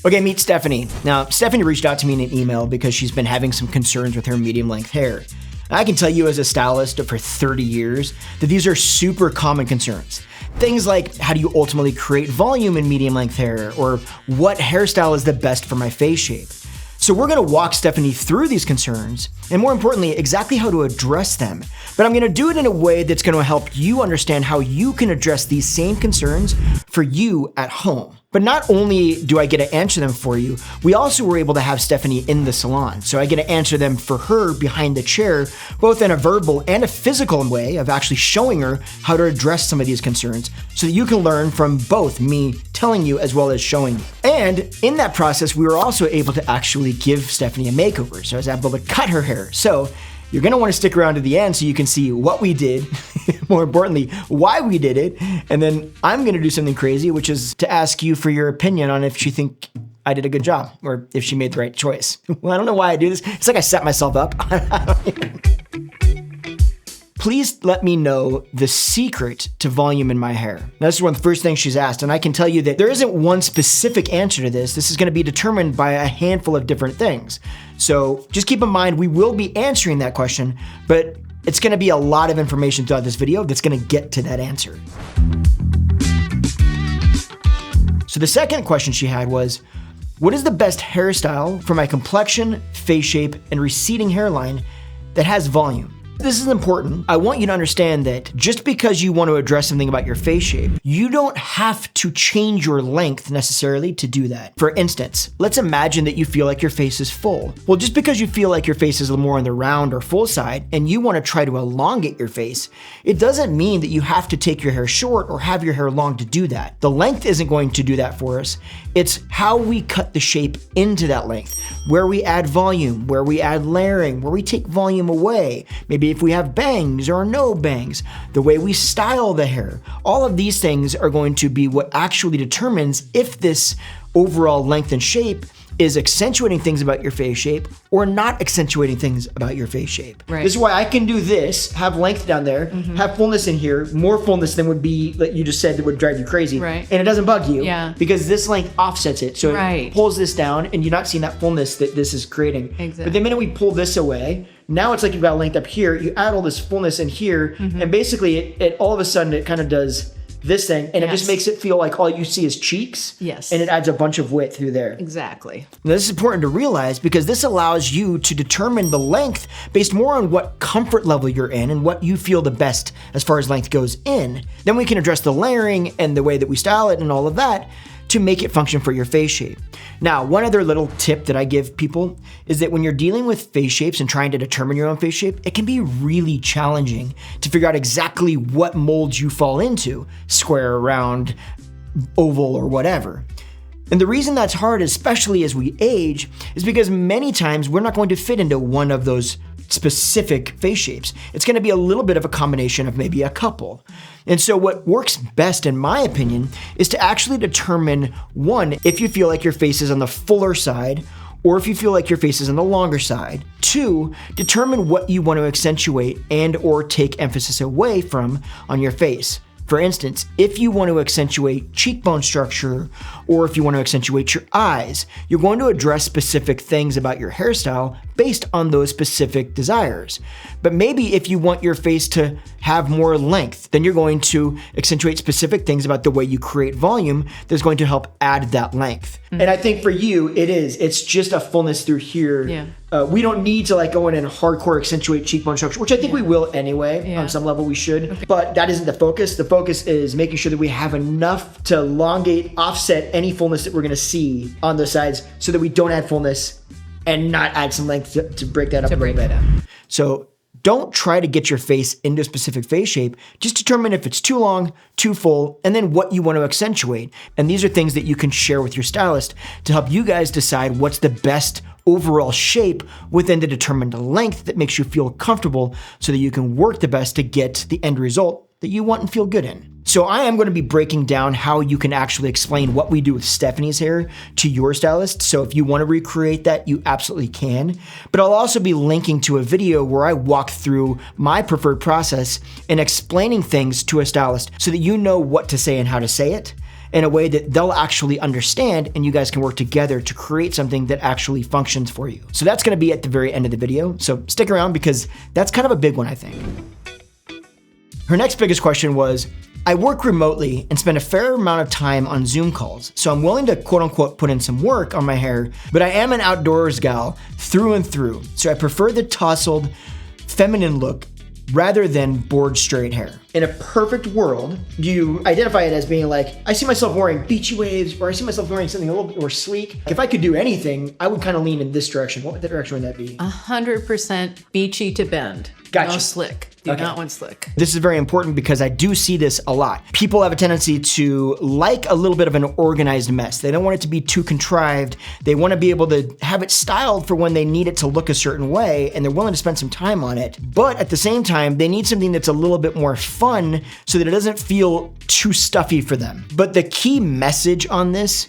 Okay, meet Stephanie. Now, Stephanie reached out to me in an email because she's been having some concerns with her medium length hair. I can tell you as a stylist for 30 years that these are super common concerns. Things like, how do you ultimately create volume in medium length hair? Or what hairstyle is the best for my face shape? So we're gonna walk Stephanie through these concerns, and more importantly, exactly how to address them. But I'm gonna do it in a way that's gonna help you understand how you can address these same concerns for you at home. But not only do I get to answer them for you, we also were able to have Stephanie in the salon. So I get to answer them for her behind the chair, both in a verbal and a physical way of actually showing her how to address some of these concerns so that you can learn from both me telling you as well as showing you. And in that process, we were also able to actually give Stephanie a makeover. So I was able to cut her hair. So you're gonna wanna stick around to the end so you can see what we did, more importantly, why we did it, and then I'm gonna do something crazy, which is to ask you for your opinion on if you think I did a good job or if she made the right choice. Well, I don't know why I do this. It's like I set myself up. Please let me know the secret to volume in my hair. Now, this is one of the first things she's asked, and I can tell you that there isn't one specific answer to this. This is gonna be determined by a handful of different things. So just keep in mind, we will be answering that question, but it's gonna be a lot of information throughout this video that's gonna get to that answer. So the second question she had was, what is the best hairstyle for my complexion, face shape, and receding hairline that has volume? This is important. I want you to understand that just because you want to address something about your face shape, you don't have to change your length necessarily to do that. For instance, let's imagine that you feel like your face is full. Well, just because you feel like your face is a little more on the round or full side and you want to try to elongate your face, it doesn't mean that you have to take your hair short or have your hair long to do that. The length isn't going to do that for us. It's how we cut the shape into that length, where we add volume, where we add layering, where we take volume away. Maybe if we have bangs or no bangs, the way we style the hair. All of these things are going to be what actually determines if this overall length and shape is accentuating things about your face shape or not accentuating things about your face shape. Right. This is why I can do this, have length down there, have fullness in here, more fullness than would be, like you just said, that would drive you crazy. Right. And it doesn't bug you because this length offsets it. So it pulls this down and you're not seeing that fullness that this is creating. Exactly. But the minute we pull this away, now it's like you've got length up here, you add all this fullness in here, and basically it all of a sudden it kind of does this thing, and it just makes it feel like all you see is cheeks. Yes. And it adds a bunch of width through there. Exactly. Now, this is important to realize because this allows you to determine the length based more on what comfort level you're in and what you feel the best as far as length goes in. Then we can address the layering and the way that we style it and all of that to make it function for your face shape. Now, one other little tip that I give people is that when you're dealing with face shapes and trying to determine your own face shape, it can be really challenging to figure out exactly what mold you fall into, square, round, oval, or whatever. And the reason that's hard, especially as we age, is because many times we're not going to fit into one of those specific face shapes. It's going to be a little bit of a combination of maybe a couple. And so what works best, in my opinion, is to actually determine, one, if you feel like your face is on the fuller side, or if you feel like your face is on the longer side. Two, determine what you want to accentuate and or take emphasis away from on your face. For instance, if you want to accentuate cheekbone structure, or if you want to accentuate your eyes, you're going to address specific things about your hairstyle based on those specific desires. But maybe if you want your face to have more length, then you're going to accentuate specific things about the way you create volume that's going to help add that length. And I think for you, it's just a fullness through here. Yeah. We don't need to like go in and hardcore accentuate cheekbone structure, which I think we will anyway. On some level we should, but that isn't the focus. The focus is making sure that we have enough to elongate, offset any fullness that we're gonna see on the sides so that we don't add fullness and not add some length to break that up a little bit. So don't try to get your face into a specific face shape. Just determine if it's too long, too full, and then what you want to accentuate. And these are things that you can share with your stylist to help you guys decide what's the best overall shape within the determined length that makes you feel comfortable so that you can work the best to get the end result that you want and feel good in. So I am going to be breaking down how you can actually explain what we do with Stephanie's hair to your stylist. So if you want to recreate that, you absolutely can. But I'll also be linking to a video where I walk through my preferred process and explaining things to a stylist so that you know what to say and how to say it. in a way that they'll actually understand, and you guys can work together to create something that actually functions for you. So that's gonna be at the very end of the video. So stick around because that's kind of a big one, I think. Her next biggest question was, I work remotely and spend a fair amount of time on Zoom calls, so I'm willing to quote unquote put in some work on my hair, but I am an outdoors gal through and through, so I prefer the tousled, feminine look rather than bored straight hair. In a perfect world, you identify it as being like, I see myself wearing beachy waves, or I see myself wearing something a little bit more sleek. If I could do anything, I would kind of lean in this direction. What direction would that be? 100% beachy to bend. Gotcha. No slick. Do not want slick. This is very important because I do see this a lot. People have a tendency to like a little bit of an organized mess. They don't want it to be too contrived. They want to be able to have it styled for when they need it to look a certain way, and they're willing to spend some time on it. But at the same time, they need something that's a little bit more fun so that it doesn't feel too stuffy for them. But the key message on this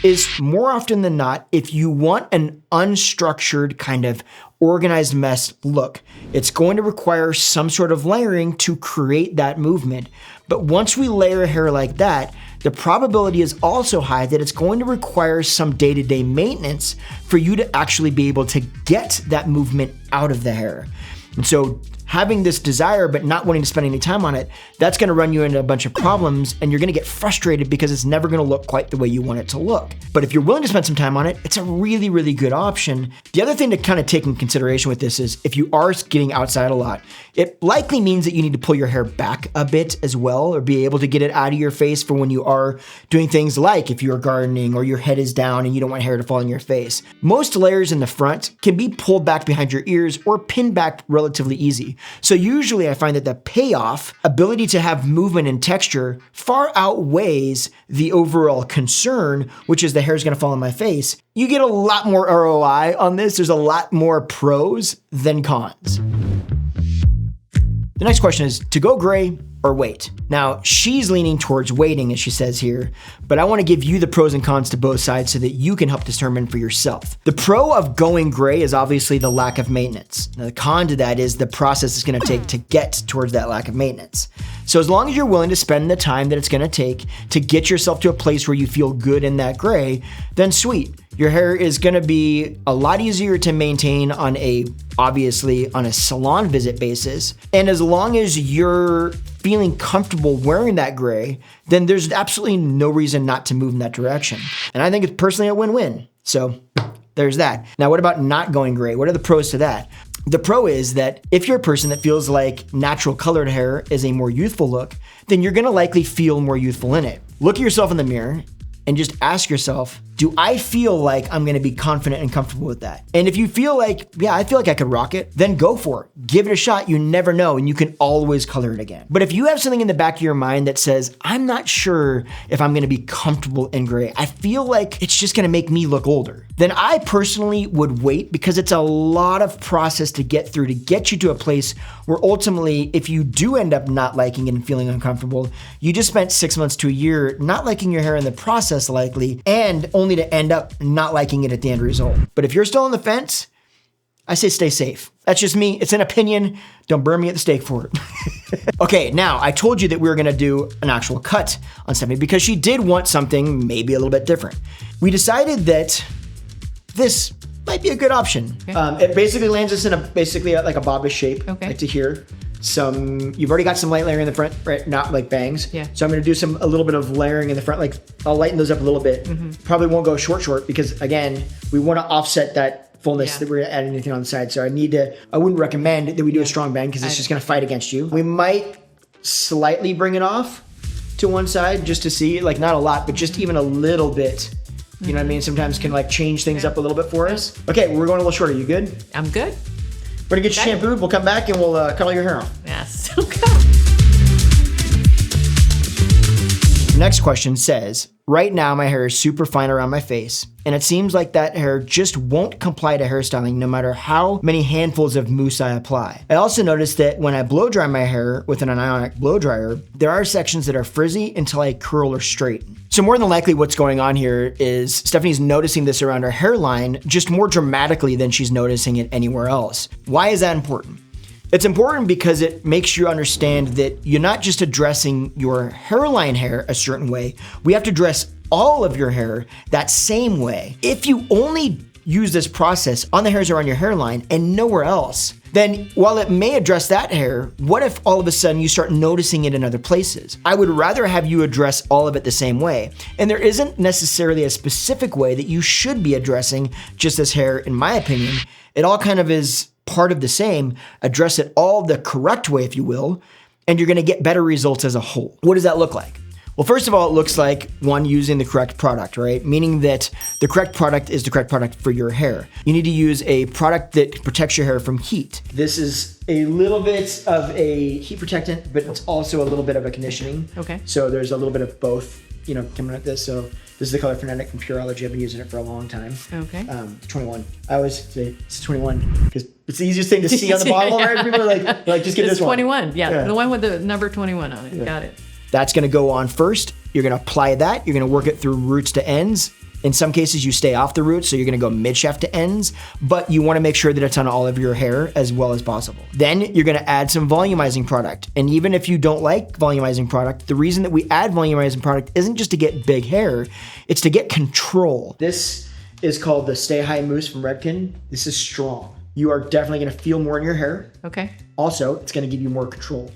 is, more often than not, if you want an unstructured kind of organized mess look, it's going to require some sort of layering to create that movement. But once we layer hair like that, the probability is also high that it's going to require some day-to-day maintenance for you to actually be able to get that movement out of the hair. And so having this desire but not wanting to spend any time on it, that's gonna run you into a bunch of problems, and you're gonna get frustrated because it's never gonna look quite the way you want it to look. But if you're willing to spend some time on it, it's a really, really good option. The other thing to kind of take in consideration with this is, if you are getting outside a lot, it likely means that you need to pull your hair back a bit as well, or be able to get it out of your face for when you are doing things like if you're gardening or your head is down and you don't want hair to fall in your face. Most layers in the front can be pulled back behind your ears or pinned back relatively easy. So usually I find that the payoff, ability to have movement and texture, far outweighs the overall concern, which is the hair's gonna fall on my face. You get a lot more ROI on this. There's a lot more pros than cons. The next question is, to go gray or wait? Now, she's leaning towards waiting, as she says here, but I want to give you the pros and cons to both sides so that you can help determine for yourself. The pro of going gray is obviously the lack of maintenance. Now, the con to that is the process it's going to take to get towards that lack of maintenance. So as long as you're willing to spend the time that it's going to take to get yourself to a place where you feel good in that gray, then sweet. Your hair is gonna be a lot easier to maintain on a salon visit basis. And as long as you're feeling comfortable wearing that gray, then there's absolutely no reason not to move in that direction. And I think it's personally a win-win. So there's that. Now, what about not going gray? What are the pros to that? The pro is that if you're a person that feels like natural colored hair is a more youthful look, then you're gonna likely feel more youthful in it. Look at yourself in the mirror and just ask yourself, do I feel like I'm gonna be confident and comfortable with that? And if you feel like, yeah, I feel like I could rock it, then go for it. Give it a shot. You never know, and you can always color it again. But if you have something in the back of your mind that says, I'm not sure if I'm gonna be comfortable in gray, I feel like it's just gonna make me look older, then I personally would wait, because it's a lot of process to get through to get you to a place where ultimately, if you do end up not liking it and feeling uncomfortable, you just spent 6 months to a year not liking your hair in the process likely, and only to end up not liking it at the end result. But if you're still on the fence, I say stay safe. That's just me. It's an opinion. Don't burn me at the stake for it. Okay, now I told you that we were gonna do an actual cut on Stephanie because she did want something maybe a little bit different. We decided that this might be a good option. Okay. It basically lands us in like a bobbish shape, like to here. You've already got some light layering in the front, right? Not like bangs. Yeah. So I'm gonna do a little bit of layering in the front. Like I'll lighten those up a little bit. Probably won't go short because again, we wanna offset that fullness that we're adding anything on the side. So I wouldn't recommend that we do a strong bang because it's just gonna fight against you. We might slightly bring it off to one side just to see, like not a lot, but just even a little bit. You know what I mean? Sometimes can like change things up a little bit for us. Okay, we're going a little shorter. You good? I'm good. We're gonna get you shampooed. We'll come back and we'll cut all your hair off. Yes. Okay. Next question says, right now my hair is super fine around my face, and it seems like that hair just won't comply to hairstyling no matter how many handfuls of mousse I apply. I also noticed that when I blow dry my hair with an ionic blow dryer, there are sections that are frizzy until I curl or straighten. So more than likely what's going on here is Stephanie's noticing this around her hairline just more dramatically than she's noticing it anywhere else. Why is that important? It's important because it makes you understand that you're not just addressing your hairline hair a certain way. We have to address all of your hair that same way. If you only use this process on the hairs around your hairline and nowhere else, then while it may address that hair, what if all of a sudden you start noticing it in other places? I would rather have you address all of it the same way. And there isn't necessarily a specific way that you should be addressing just this hair, in my opinion. It all kind of is part of the same. Address it all the correct way, if you will, and you're gonna get better results as a whole. What does that look like? Well, first of all, it looks like one, using the correct product, right? Meaning that the correct product is the correct product for your hair. You need to use a product that protects your hair from heat. This is a little bit of a heat protectant, but it's also a little bit of a conditioning. Okay. So there's a little bit of both, coming at this. So this is the color Fanatic from Pureology. I've been using it for a long time. Okay. 21. I always say it's 21 because it's the easiest thing to see on the bottle, right? People are like, just get It's this one. 21. Yeah, the one with the number 21 on it. Yeah. Got it. That's gonna go on first. You're gonna apply that. You're gonna work it through roots to ends. In some cases, you stay off the roots, so you're gonna go mid-shaft to ends, but you wanna make sure that it's on all of your hair as well as possible. Then you're gonna add some volumizing product. And even if you don't like volumizing product, the reason that we add volumizing product isn't just to get big hair, it's to get control. This is called the Stay High Mousse from Redken. This is strong. You are definitely gonna feel more in your hair. Okay. Also, it's gonna give you more control.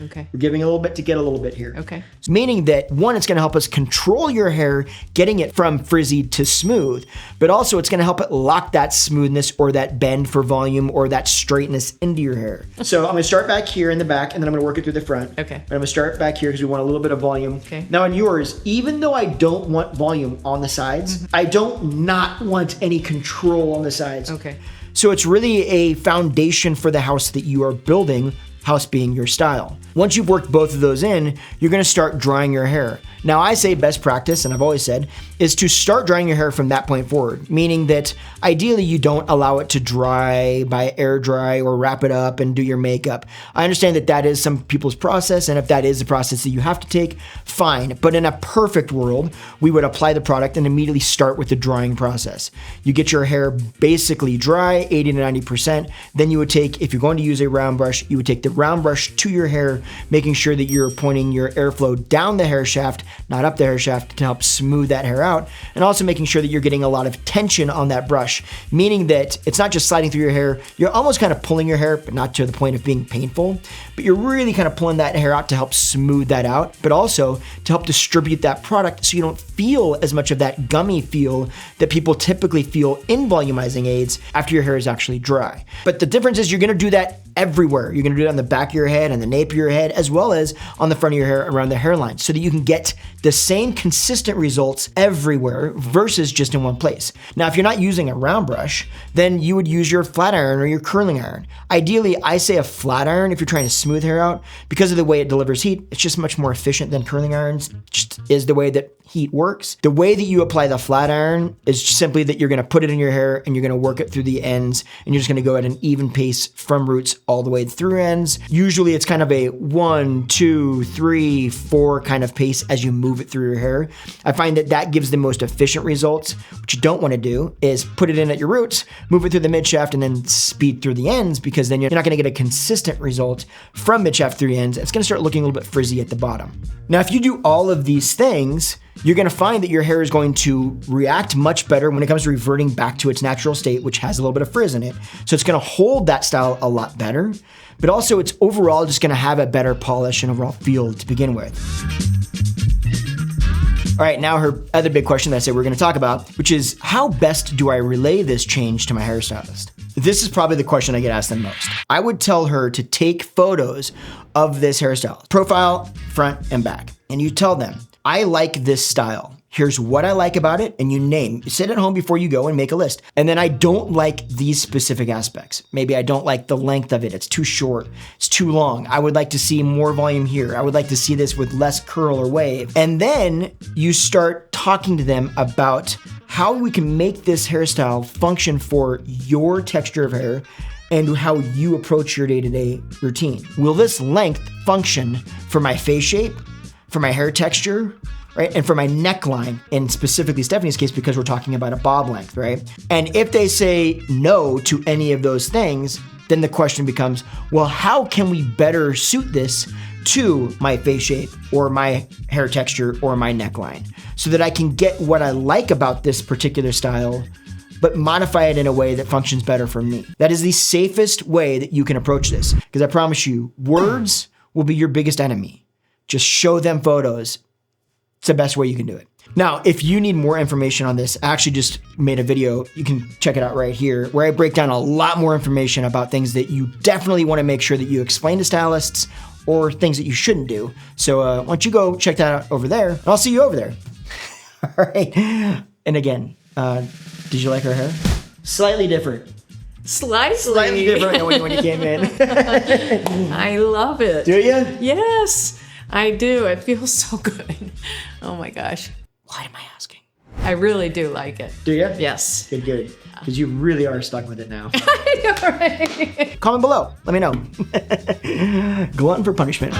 Okay. We're giving a little bit to get a little bit here. Okay. Meaning that one, it's gonna help us control your hair, getting it from frizzy to smooth, but also it's gonna help it lock that smoothness or that bend for volume or that straightness into your hair. So I'm gonna start back here in the back and then I'm gonna work it through the front. Okay. But I'm gonna start back here because we want a little bit of volume. Okay. Now on yours, even though I don't want volume on the sides, I don't not want any control on the sides. Okay. So it's really a foundation for the house that you are building, house being your style. Once you've worked both of those in, you're gonna start drying your hair. Now I say best practice, and I've always said, is to start drying your hair from that point forward, meaning that ideally you don't allow it to dry by air dry or wrap it up and do your makeup. I understand that that is some people's process, and if that is the process that you have to take, fine. But in a perfect world, we would apply the product and immediately start with the drying process. You get your hair basically dry, 80 to 90%, then you would take, if you're going to use a round brush, you would take the round brush to your hair, making sure that you're pointing your airflow down the hair shaft, not up the hair shaft, to help smooth that hair out, and also making sure that you're getting a lot of tension on that brush, meaning that it's not just sliding through your hair, you're almost kind of pulling your hair, but not to the point of being painful, but you're really kind of pulling that hair out to help smooth that out, but also to help distribute that product so you don't feel as much of that gummy feel that people typically feel in volumizing aids after your hair is actually dry. But the difference is you're gonna do that everywhere. You're gonna do it on the back of your head, on the nape of your head, as well as on the front of your hair around the hairline, so that you can get the same consistent results everywhere versus just in one place. Now, if you're not using a round brush, then you would use your flat iron or your curling iron. Ideally, I say a flat iron if you're trying to smooth hair out, because of the way it delivers heat. It's just much more efficient than curling irons, just is the way that heat works. The way that you apply the flat iron is simply that you're gonna put it in your hair and you're gonna work it through the ends, and you're just gonna go at an even pace from roots all the way through ends. Usually it's kind of a 1, 2, 3, 4 kind of pace as you move it through your hair. I find that that gives the most efficient results. What you don't wanna do is put it in at your roots, move it through the mid shaft, and then speed through the ends, because then you're not gonna get a consistent result from mid shaft through the ends. It's gonna start looking a little bit frizzy at the bottom. Now, if you do all of these things, you're gonna find that your hair is going to react much better when it comes to reverting back to its natural state, which has a little bit of frizz in it. So it's gonna hold that style a lot better, but also it's overall just gonna have a better polish and overall feel to begin with. All right, now her other big question that I said we're gonna talk about, which is how best do I relay this change to my hairstylist? This is probably the question I get asked the most. I would tell her to take photos of this hairstyle, profile, front, and back. And you tell them, I like this style. Here's what I like about it, and you sit at home before you go and make a list. And then I don't like these specific aspects. Maybe I don't like the length of it. It's too short, it's too long. I would like to see more volume here. I would like to see this with less curl or wave. And then you start talking to them about how we can make this hairstyle function for your texture of hair and how you approach your day-to-day routine. Will this length function for my face shape, for my hair texture, right? And for my neckline, and specifically Stephanie's case, because we're talking about a bob length, right? And if they say no to any of those things, then the question becomes, well, how can we better suit this to my face shape or my hair texture or my neckline so that I can get what I like about this particular style, but modify it in a way that functions better for me. That is the safest way that you can approach this, because I promise you, words will be your biggest enemy. Just show them photos. It's the best way you can do it. Now, if you need more information on this, I actually just made a video, you can check it out right here, where I break down a lot more information about things that you definitely want to make sure that you explain to stylists or things that you shouldn't do. So why don't you go check that out over there, and I'll see you over there. All right. And again, did you like her hair? Slightly different. Slightly different than when you came in. I love it. Do you? Yes, I do. It feels so good. Oh my gosh. Why am I asking? I really do like it. Do you? Yes. Good. Because you really are stuck with it now. I know, right? Comment below. Let me know. Glutton for punishment.